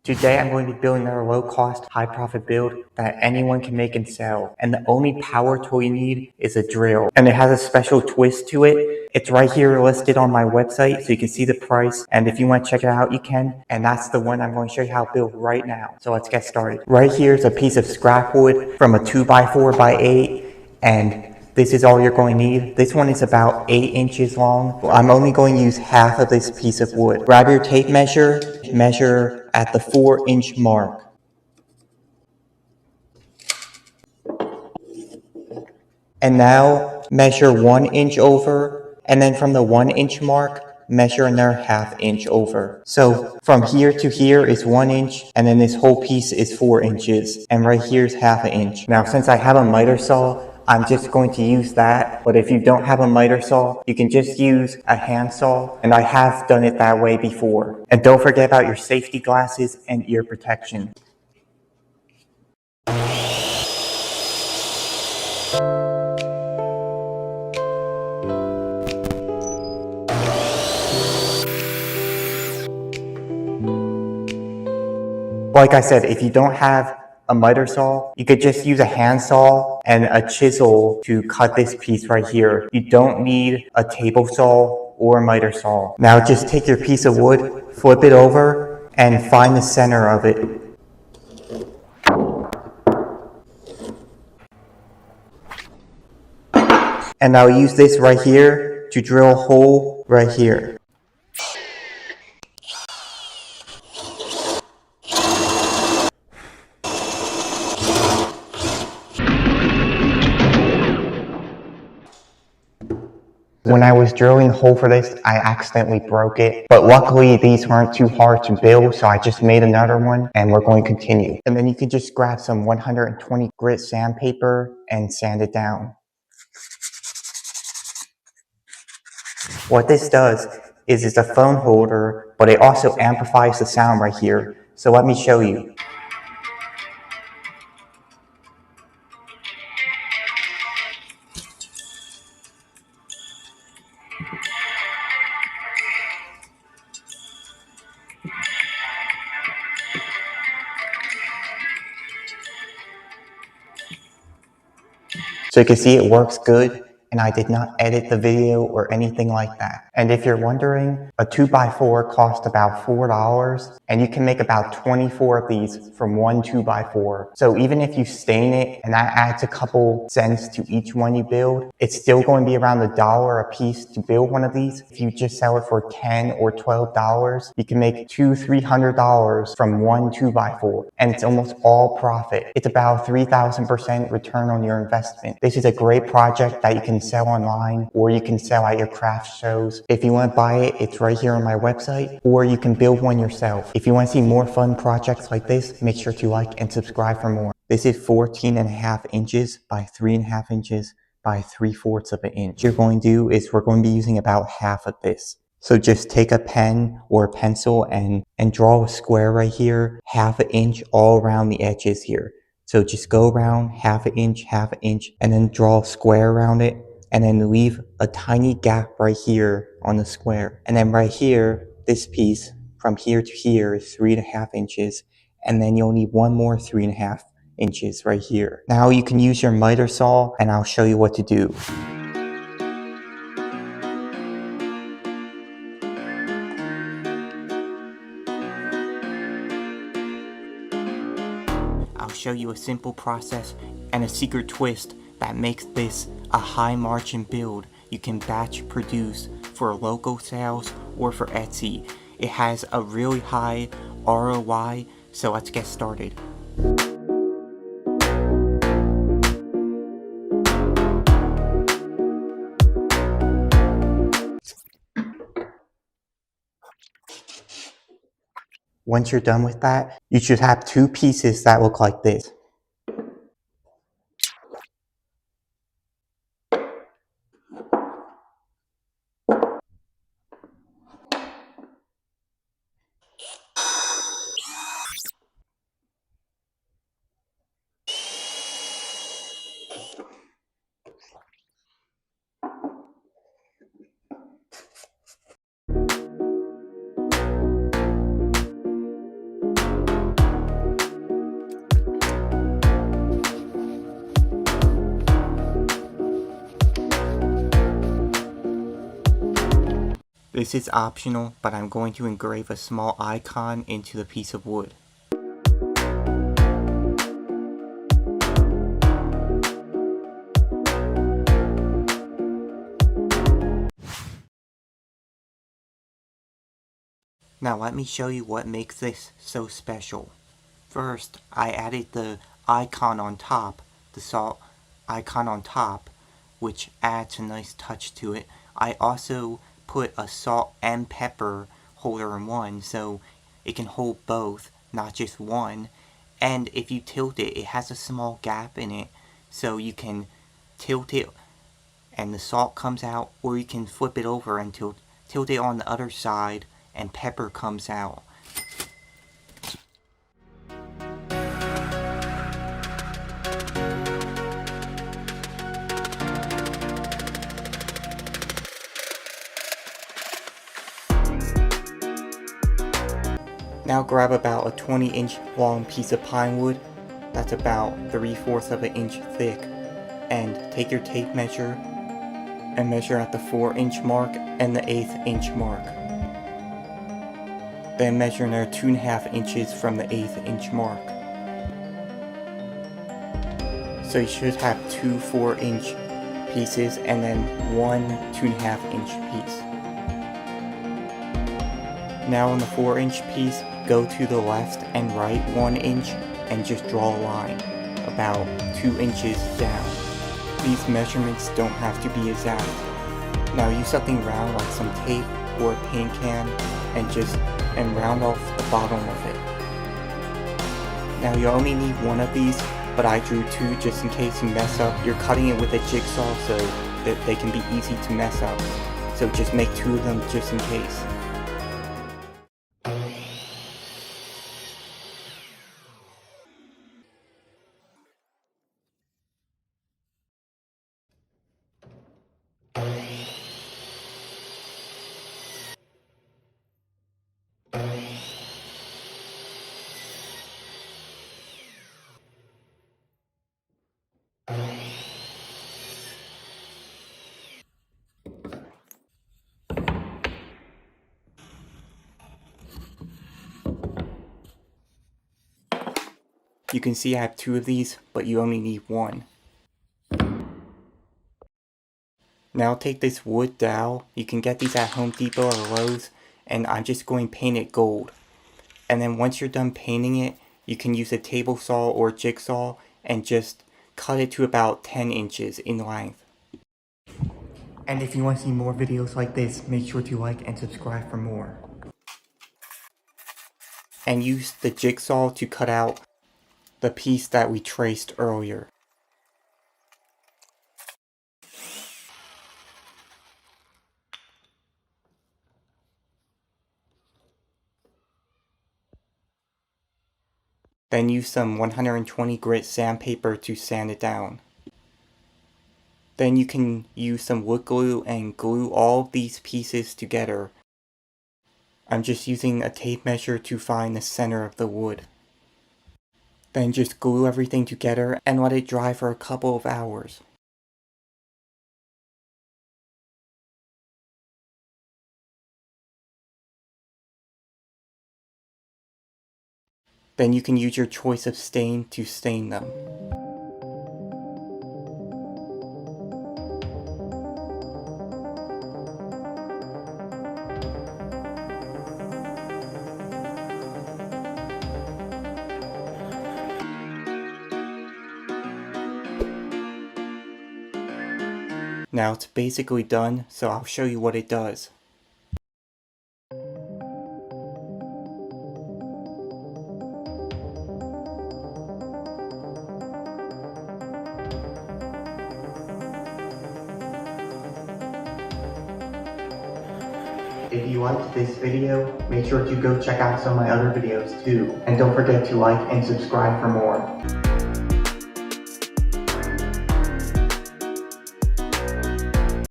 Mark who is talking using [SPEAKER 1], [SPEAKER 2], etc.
[SPEAKER 1] Today I'm going to be building a low-cost, high-profit build that anyone can make and sell. And the only power tool you need is a drill. And it has a special twist to it. It's right here listed on my website so you can see the price. And if you want to check it out, you can. And that's the one I'm going to show you how to build right now. So let's get started. Right here is a piece of scrap wood from a 2x4x8. And this is all you're going to need. This one is about 8 inches long. I'm only going to use half of this piece of wood. Grab your tape measure, measure at the 4-inch mark. And now measure 1 inch over, and then from the 1 inch mark, measure another ½ inch over. So from here to here is 1 inch, and then this whole piece is 4 inches, and right here is ½ inch. Now since I have a miter saw, I'm just going to use that, but if you don't have a miter saw, you can just use a hand saw, and I have done it that way before. And don't forget about your safety glasses and ear protection. Like I said, if you don't have a miter saw, you could just use a hand saw and a chisel to cut this piece right here. You don't need a table saw or a miter saw. Now just take your piece of wood, flip it over, and find the center of it. And I'll use this right here to drill a hole right here. When I was drilling a hole for this, I accidentally broke it, but luckily these weren't too hard to build, so I just made another one and we're going to continue. And then you can just grab some 120 grit sandpaper and sand it down. What this does is it's a phone holder, but it also amplifies the sound right here. So let me show you. So you can see it works good, and I did not edit the video or anything like that. And if you're wondering, a 2x4 costs about $4, and you can make about 24 of these from one 2x4. So even if you stain it, and that adds a couple cents to each one you build, it's still going to be around $1 a piece to build one of these. If you just sell it for $10 or $12, you can make $200–300 from one 2x4, and it's almost all profit. It's about 3,000% return on your investment. This is a great project that you can sell online, or you can sell at your craft shows. If you want to buy it, it's right here on my website, or you can build one yourself. If you want to see more fun projects like this, make sure to like and subscribe for more. This is 14.5 inches by 3.5 inches by 3/4 of an inch. What you're going to do is we're going to be using about half of this. So just take a pen or a pencil and draw a square right here, ½ inch all around the edges here. So just go around ½ inch, and then draw a square around it, and then leave a tiny gap right here on the square. And then right here, this piece from here to here is 3.5 inches, and then you'll need one more 3.5 inches right here. Now you can use your miter saw, and I'll show you what to do. I'll show you a simple process and a secret twist that makes this a high margin build you can batch produce for local sales or for Etsy. It has a really high ROI, so let's get started. Once you're done with that, you should have two pieces that look like this. This is optional, but I'm going to engrave a small icon into the piece of wood. Now let me show you what makes this so special. First, I added the icon on top, the salt icon on top, which adds a nice touch to it. I also put a salt and pepper holder in one, so it can hold both, not just one. And if you tilt it, it has a small gap in it, so you can tilt it and the salt comes out, or you can flip it over and tilt it on the other side and pepper comes out. Now grab about a 20-inch long piece of pine wood, that's about 3/4 of an inch thick, and take your tape measure and measure at the 4-inch mark and the 1/8 inch mark. Then measure another 2.5 inches from the 1/8 inch mark. So you should have 2 4-inch pieces and then one 2.5 inch piece. Now on the 4-inch piece, go to the left and right 1 inch and just draw a line about 2 inches down. These measurements don't have to be exact. Now use something round like some tape or a paint can and round off the bottom of it. Now you only need one of these, but I drew 2 just in case you mess up. You're cutting it with a jigsaw so that they can be easy to mess up. So just make 2 of them just in case. You can see I have 2 of these, but you only need 1. Now take this wood dowel, you can get these at Home Depot or Lowe's, and I'm just going to paint it gold. And then once you're done painting it, you can use a table saw or jigsaw and just cut it to about 10 inches in length. And if you want to see more videos like this, make sure to like and subscribe for more. And use the jigsaw to cut out the piece that we traced earlier. Then use some 120 grit sandpaper to sand it down. Then you can use some wood glue and glue all of these pieces together. I'm just using a tape measure to find the center of the wood. Then just glue everything together and let it dry for a couple of hours. Then you can use your choice of stain to stain them. Now it's basically done, so I'll show you what it does. If you liked this video, make sure to go check out some of my other videos too. And don't forget to like and subscribe for more.